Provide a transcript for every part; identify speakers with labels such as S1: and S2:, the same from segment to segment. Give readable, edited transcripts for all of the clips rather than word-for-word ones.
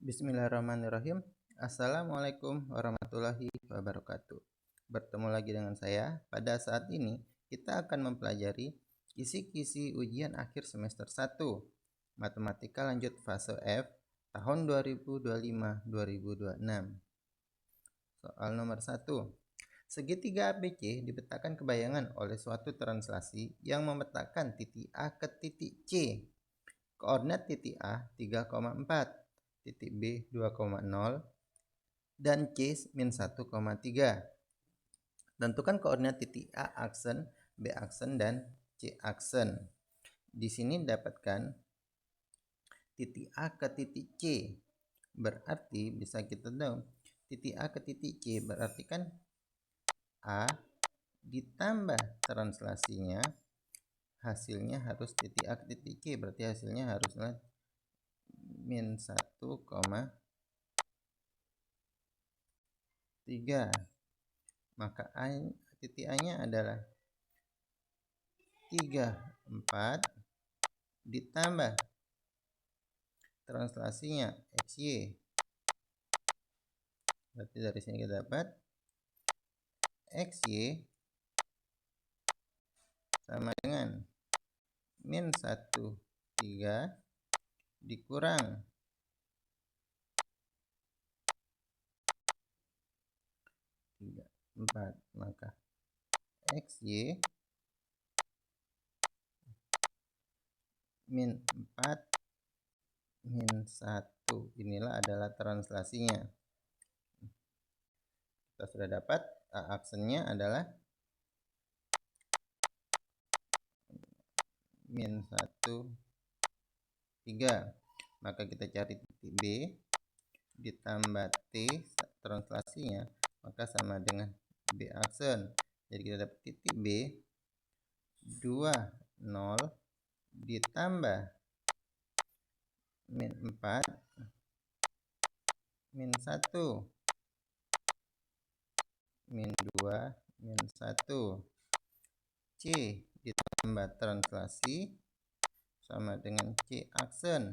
S1: Bismillahirrahmanirrahim. Assalamualaikum warahmatullahi wabarakatuh. Bertemu lagi dengan saya. Pada saat ini kita akan mempelajari kisi-kisi ujian akhir semester 1 Matematika lanjut fase F tahun 2025-2026. Soal nomor 1. Segitiga ABC dipetakan kebayangan oleh suatu translasi yang memetakan titik A ke titik C. Koordinat titik A 3,4, titik B 2,0, dan C min 1,3. Tentukan koordinat titik A aksen, B aksen, dan C aksen. Di sini dapatkan titik A ke titik C. Berarti bisa kita tahu titik A ke titik C berarti kan A ditambah translasinya hasilnya harus titik A ke titik C, berarti hasilnya haruslah min 1,3. Maka titik A-nya adalah 34 ditambah translasinya XY. Berarti dari sini kita dapat XY sama dengan min 1,3 dikurang 4, maka XY min 4 min 1. Inilah adalah translasinya. Kita sudah dapat A aksennya adalah min 1,3. Maka kita cari titik B ditambah T translasinya, maka sama dengan B aksen. Jadi kita dapat titik B 20 ditambah min 4 min 1 min 2 min 1. C ditambah translasi sama dengan C aksen,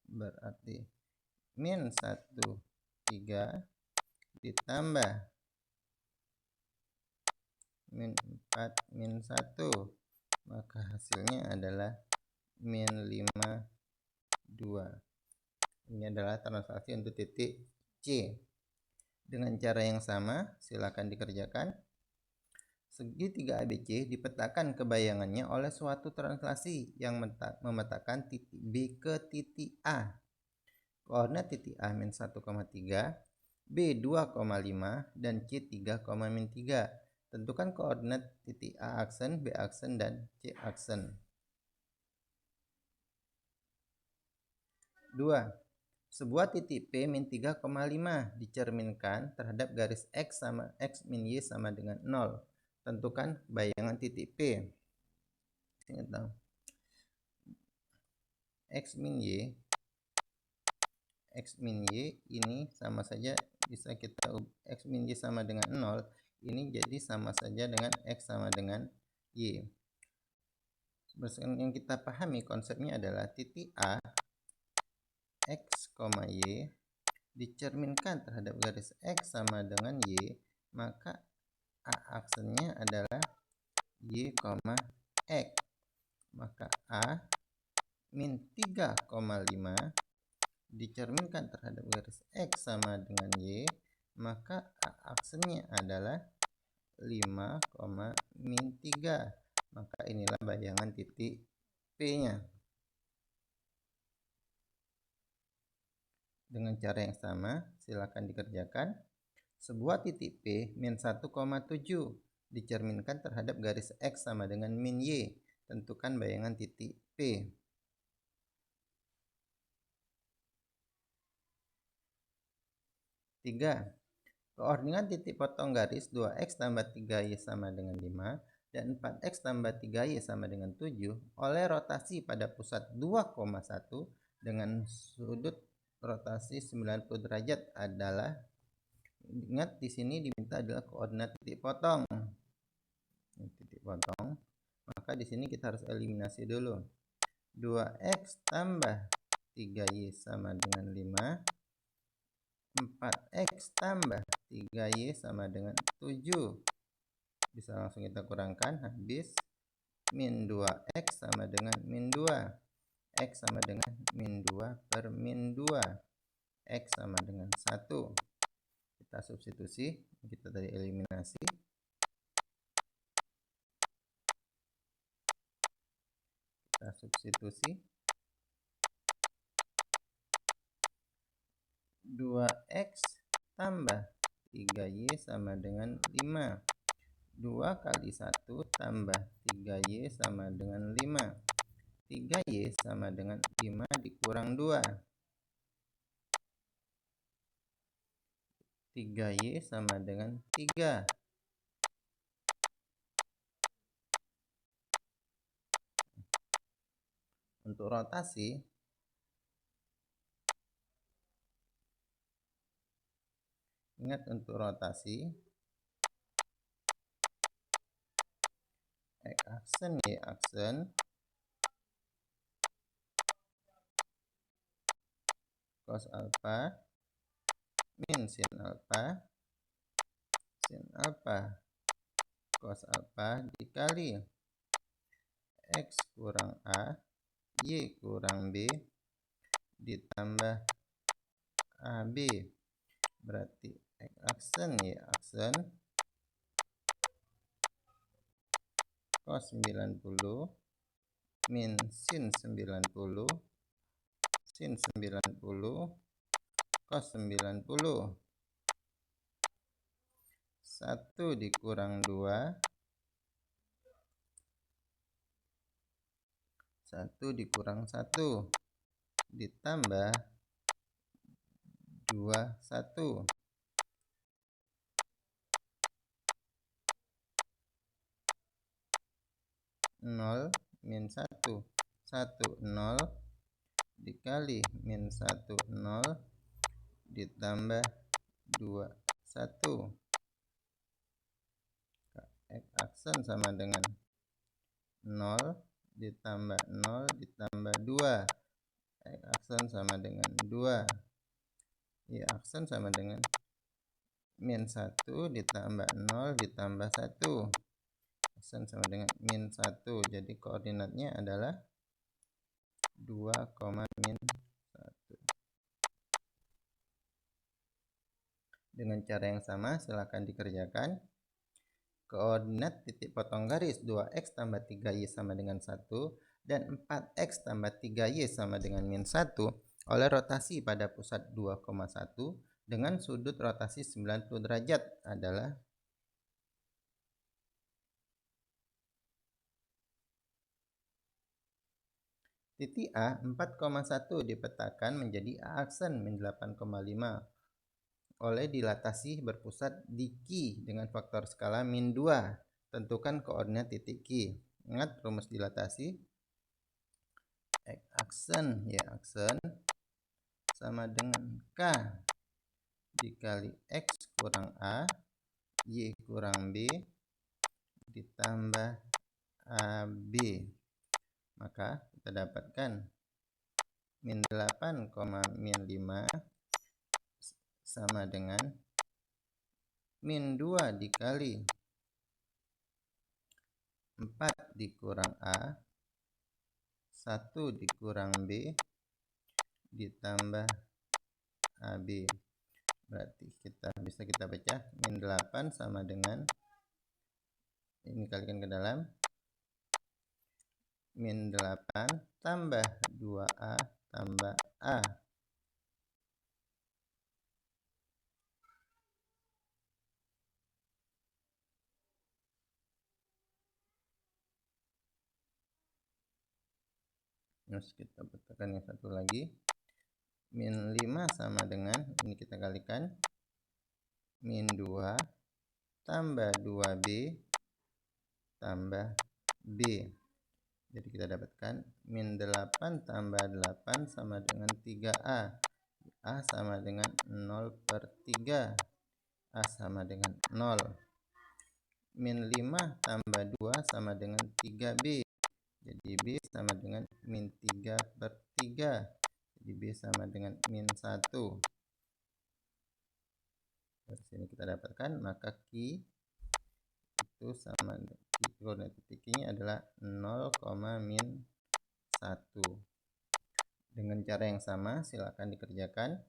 S1: berarti min 1,3 ditambah min 4 min 1, maka hasilnya adalah min 5,2. Ini adalah translasi untuk titik C. Dengan cara yang sama silakan dikerjakan. Segitiga ABC dipetakan kebayangannya oleh suatu translasi yang memetakan titik B ke titik A. Koordinat titik A min 1,3, B 2,5, dan C 3,3. Tentukan koordinat titik A aksen, B aksen, dan C aksen. 2. Sebuah titik P min 3,5 dicerminkan terhadap garis X sama X min Y sama dengan 0. Tentukan bayangan titik P. X min Y ini sama saja, bisa kita X min Y sama dengan 0, ini jadi sama saja dengan X sama dengan Y. Berdasarkan yang kita pahami konsepnya adalah titik A X, Y dicerminkan terhadap garis X sama dengan Y, maka A aksennya adalah Y, X. Maka A min 3,5 dicerminkan terhadap garis X sama dengan Y, maka A aksennya adalah 5, min 3. Maka inilah bayangan titik P-nya. Dengan cara yang sama, silakan dikerjakan. Sebuah titik P min 1,7 dicerminkan terhadap garis X sama dengan min Y. Tentukan bayangan titik P. Tiga. Koordinat titik potong garis 2X tambah 3Y sama dengan 5 dan 4X tambah 3Y sama dengan 7 oleh rotasi pada pusat 2,1 dengan sudut rotasi 90 derajat adalah, ingat di sini diminta adalah koordinat titik potong. Maka di sini kita harus eliminasi dulu. 2X tambah 3Y sama dengan 5. 4X tambah 3Y sama dengan 7. Bisa langsung kita kurangkan, habis. Min 2X sama dengan min 2. X sama dengan min 2 per min 2. X sama dengan 1. Kita substitusi, kita tadi eliminasi. Kita substitusi. 2X tambah 3Y sama dengan 5. 2 kali 1 tambah 3Y sama dengan 5. 3Y sama dengan 5 dikurang 2. 3Y sama dengan 3. Untuk rotasi, ingat untuk rotasi, X aksen Y aksen cos alpha min sin alpha cos alpha dikali X kurang A Y kurang B ditambah AB. Berarti X aksen Y aksen cos 90 min sin 90 cos 90. 1 dikurang 2. 1 dikurang 1 ditambah 2, 1. 0 min 1. 1, 0 dikali min 1, 0 ditambah 2, 1. X aksen sama dengan 0 ditambah 0 ditambah 2. X aksen sama dengan 2. Y aksen sama dengan min 1 ditambah 0 ditambah 1. Aksen sama dengan min 1. Jadi koordinatnya adalah 2, min 1. Dengan cara yang sama, silakan dikerjakan. Koordinat titik potong garis 2X tambah 3Y sama dengan 1 dan 4X tambah 3Y sama dengan min 1 oleh rotasi pada pusat 2,1 dengan sudut rotasi 90 derajat adalah titik A 4,1 dipetakan menjadi A aksen min 8,5 oleh dilatasi berpusat di Q dengan faktor skala min 2. Tentukan koordinat titik Q. Ingat rumus dilatasi. X aksen Y aksen sama dengan K dikali X kurang A Y kurang B ditambah AB. Maka kita dapatkan min 8, min 5 sama dengan min 2 dikali 4 dikurang A 1 dikurang B ditambah AB. Berarti bisa kita pecah. Min 8 sama dengan, ini kalikan ke dalam, min 8 tambah 2A tambah A. Terus kita betulkan yang satu lagi. Min 5 sama dengan, ini kita kalikan, min 2 tambah 2B tambah B. Jadi kita dapatkan min 8 tambah 8 sama dengan 3A. A sama dengan 0/3. A sama dengan 0. Min 5 tambah 2 sama dengan 3B. Jadi B sama dengan min 3/3. Jadi B sama dengan min 1. Dari sini kita dapatkan, maka Q itu sama, koordinat titik Q-nya adalah 0, min 1. Dengan cara yang sama, silakan dikerjakan.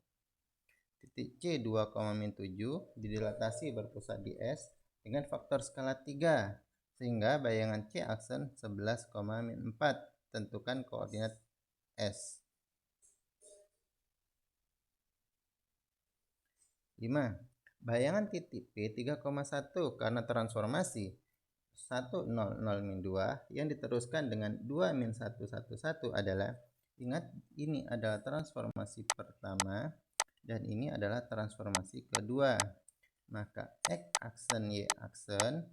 S1: Titik C 2, min 7 didilatasi berpusat di S dengan faktor skala 3, sehingga bayangan C aksen 11, min 4. Tentukan koordinat S. 5. Bayangan titik P 3,1 karena transformasi 1, 0, 0, min 2 yang diteruskan dengan 2, min 1, 1, 1 adalah, ingat ini adalah transformasi pertama dan ini adalah transformasi kedua. Maka X aksen Y aksen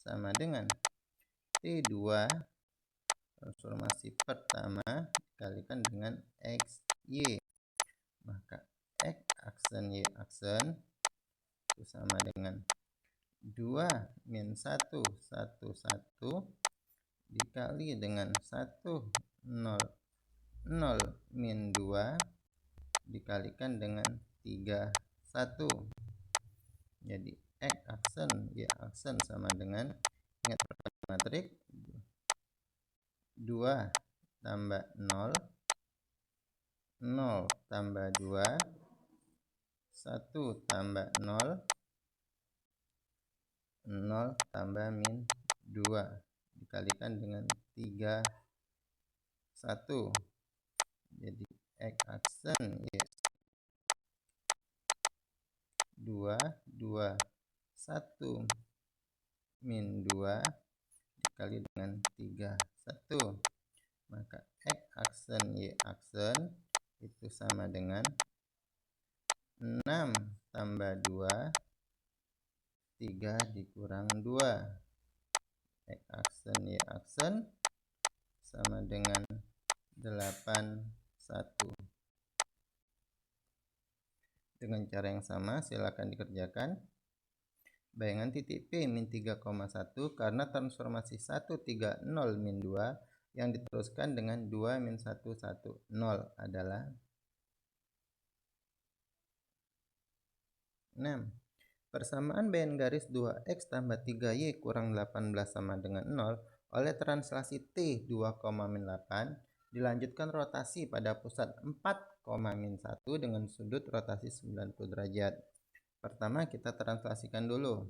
S1: sama dengan T2 transformasi pertama dikalikan dengan XY. Maka X aksen Y aksen itu sama dengan 2, min 1, 1, 1 dikali dengan 1, 0, 0, min 2 dikalikan dengan 3, 1. Jadi X aksen Y aksen sama dengan, ingat matrik, 2 tambah 0, 0 tambah 2, 1 tambah 0, 0 tambah min 2 dikalikan dengan 3, 1. Jadi X aksen Y 2, 2, 1 min 2 dikali dengan 3, 1. Maka X aksen Y aksen itu sama dengan 6 tambah 2, 3 dikurang 2. X aksen Y aksen sama dengan 8, 1. Dengan cara yang sama, silakan dikerjakan. Bayangan titik P min 3,1 karena transformasi 1, 3, 0, min 2 yang diteruskan dengan 2, min 1, 1, 0 adalah 6. Persamaan bayan garis 2X tambah 3Y kurang 18 sama dengan 0 oleh translasi T 2, min 8 dilanjutkan rotasi pada pusat 4, min 1 dengan sudut rotasi 90 derajat. Pertama kita translasikan dulu.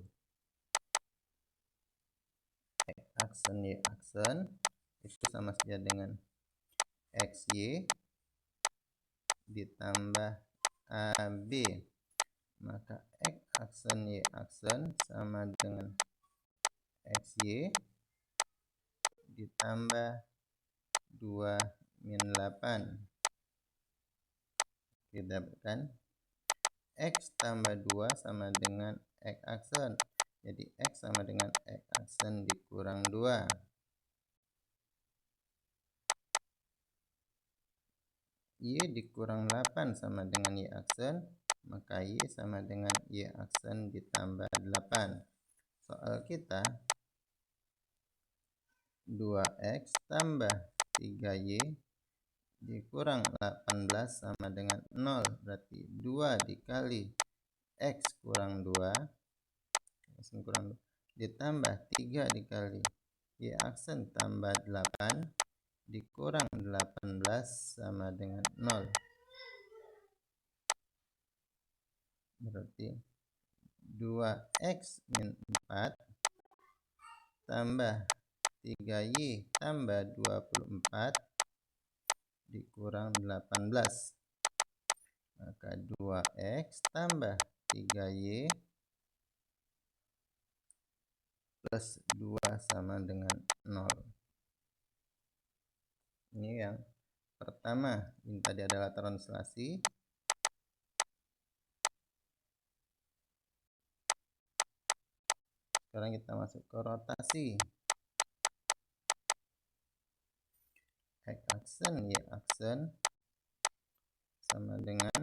S1: X aksen Y aksen itu sama saja dengan XY ditambah AB. Maka X aksen Y aksen sama dengan XY ditambah 2, min 8. Kita dapatkan X tambah 2 sama dengan X aksen. Jadi X sama dengan X aksen dikurang 2. Y dikurang 8 sama dengan Y aksen. Maka Y sama dengan Y aksen ditambah 8. Soal kita 2X tambah 3Y dikurang 18 sama dengan 0. Berarti 2 dikali X kurang 2 ditambah 3 dikali Y aksen tambah 8 dikurang 18 sama dengan 0. Berarti 2X min 4 tambah 3Y tambah 24 dikurang 18. Maka 2X tambah 3Y plus 2 sama dengan 0. Ini yang pertama. Ini tadi adalah translasi. Sekarang kita masuk ke rotasi. X aksen Y aksen sama dengan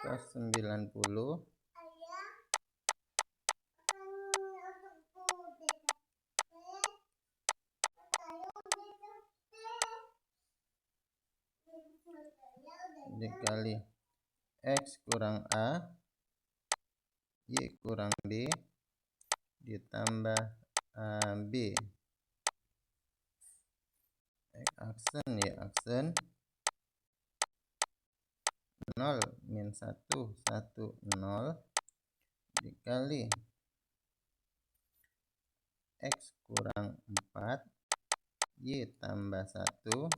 S1: cos 90 dikali X kurang A, Y kurang B, ditambah AB. X aksen, Y aksen, 0 min 1, 1, 0, dikali X kurang 4, Y tambah 1,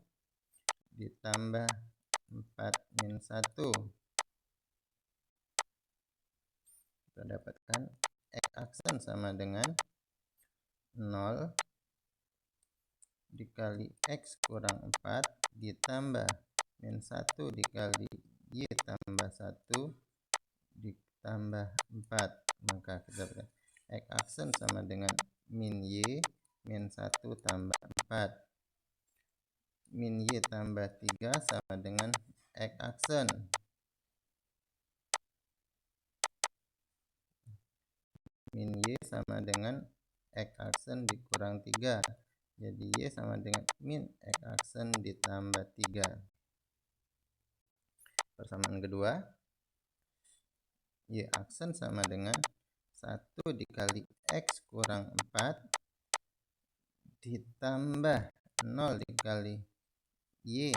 S1: ditambah 4 min 1. Kita dapatkan X aksen sama dengan 0 dikali X kurang 4 ditambah min 1 dikali Y tambah 1 ditambah 4. Maka kita dapatkan X aksen sama dengan min Y min 1 tambah 4. Min Y tambah 3 sama dengan X aksen. Min Y sama dengan X aksen dikurang 3. Jadi Y sama dengan min X aksen ditambah 3. Persamaan kedua, Y aksen sama dengan 1 dikali X kurang 4 ditambah 0 dikali Y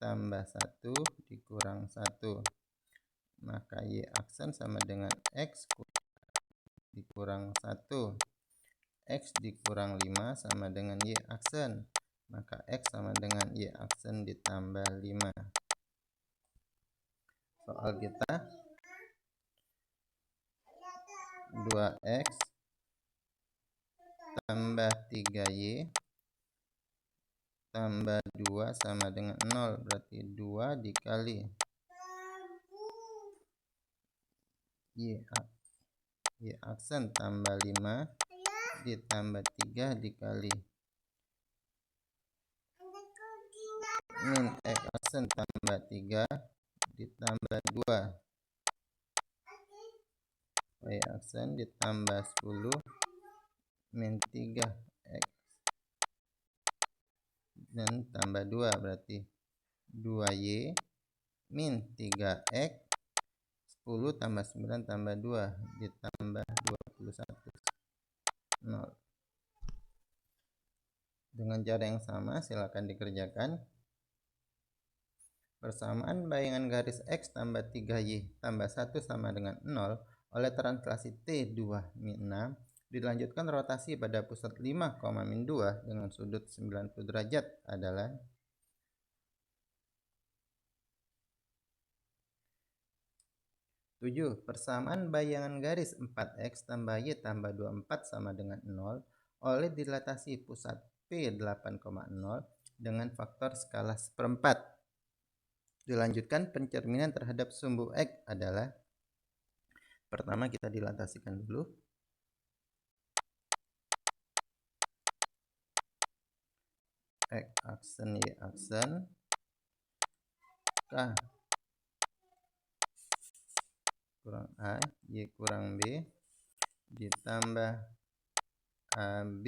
S1: tambah 1 dikurang 1. Maka Y aksen sama dengan X dikurang 1. X dikurang 5 sama dengan Y aksen. Maka X sama dengan Y aksen ditambah 5. Soal kita 2X tambah 3Y tambah 2 sama dengan 0. Berarti 2 dikali Y aksen tambah 5 ditambah 3 dikali min X aksen tambah 3 ditambah 2 Y aksen ditambah 10 min 3 X dan tambah 2 berarti 2Y min 3X 10 tambah 9 tambah 2 ditambah 21 0. Dengan cara yang sama silakan dikerjakan. Persamaan bayangan garis X tambah 3Y tambah 1 sama dengan 0 oleh translasi T2 min 6 dilanjutkan rotasi pada pusat 5, min 2 dengan sudut 90 derajat adalah persamaan bayangan garis 4X tambah Y tambah 24 sama dengan 0 oleh dilatasi pusat P 8,0 dengan faktor skala seperempat. Dilanjutkan pencerminan terhadap sumbu X adalah, pertama kita dilatasikan dulu. X aksen Y aksen K kurang A, Y kurang B, ditambah AB.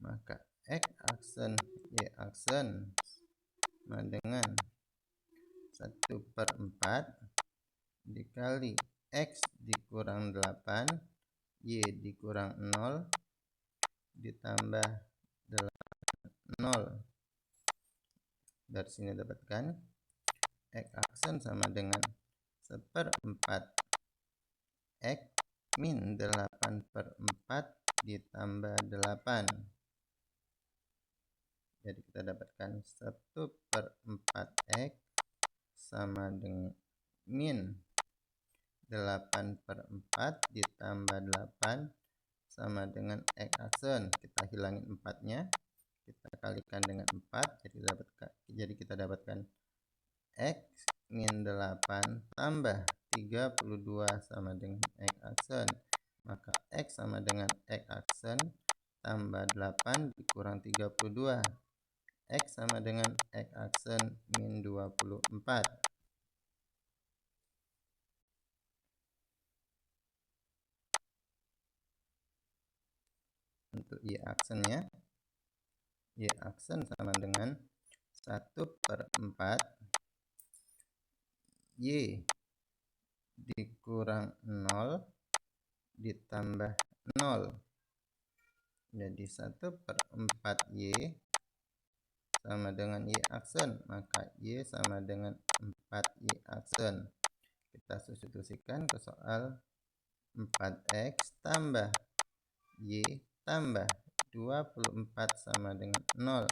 S1: Maka X aksen Y aksen sama dengan 1/4 dikali X dikurang 8, Y dikurang 0, ditambah 0. Dari sini dapatkan X aksen sama dengan 1/4 X min 8/4 ditambah 8. Jadi kita dapatkan 1/4 X sama dengan min 8/4 ditambah 8 sama dengan X aksen. Kita hilangin 4-nya, kita kalikan dengan 4, jadi kita dapatkan X min 8 tambah 32 sama dengan X aksen. Maka X sama dengan X aksen tambah 8 dikurang 32. X sama dengan X aksen min 24. Untuk Y aksennya, Y aksen sama dengan 1/4 Y dikurang 0 ditambah 0. Jadi 1/4Y sama dengan Y aksen, maka Y sama dengan 4Y aksen. Kita substitusikan ke soal 4X tambah Y tambah 24 sama dengan 0.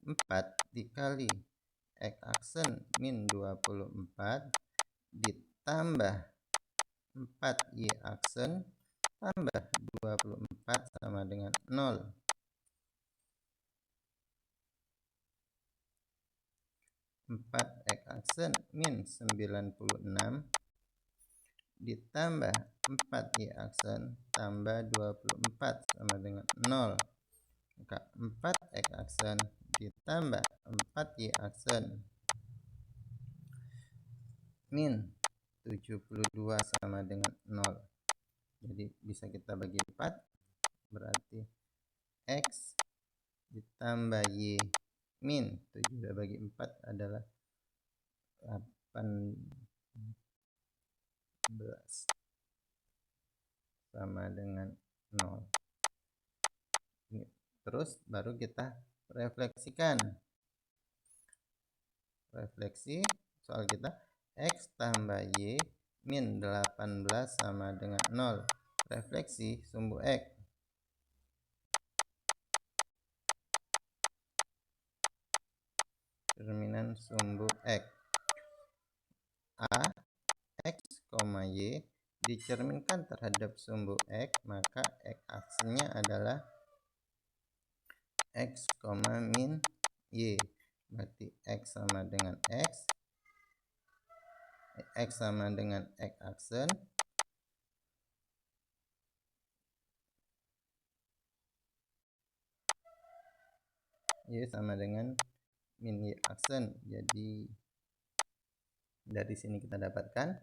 S1: 4 dikali X aksen min 24 ditambah 4Y aksen tambah 24 sama dengan 0. 4X aksen min 96 ditambah 4Y aksen tambah 24 sama dengan 0. Maka 4X aksen ditambah 4Y aksen min 72 sama dengan 0. Jadi bisa kita bagi 4, berarti X ditambah Y min 7 bagi 4 adalah 18 sama dengan 0. Terus baru kita refleksikan. Refleksi soal kita X tambah Y min 18 sama dengan 0. Refleksi sumbu X. Cerminan sumbu X. A, X, Y dicerminkan terhadap sumbu X, maka X aksennya adalah X, min Y. Berarti X sama dengan X sama dengan X aksen, Y sama dengan min Y aksen. Jadi dari sini kita dapatkan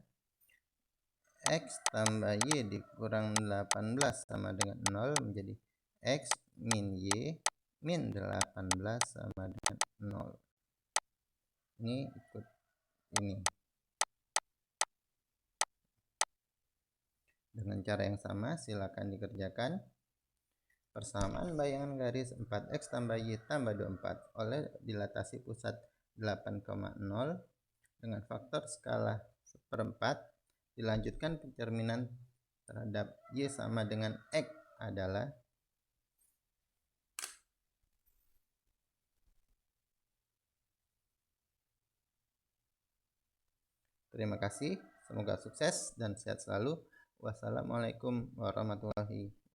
S1: X tambah Y dikurang 18 sama dengan 0 menjadi X min Y min 18 sama dengan 0. Ini ikut ini. Dengan cara yang sama silakan dikerjakan. Persamaan bayangan garis 4X tambah Y tambah 24 oleh dilatasi pusat 8,0 dengan faktor skala 1/4. Dilanjutkan pencerminan terhadap Y sama dengan X adalah terima kasih, semoga sukses dan sehat selalu. Wassalamualaikum warahmatullahi wabarakatuh.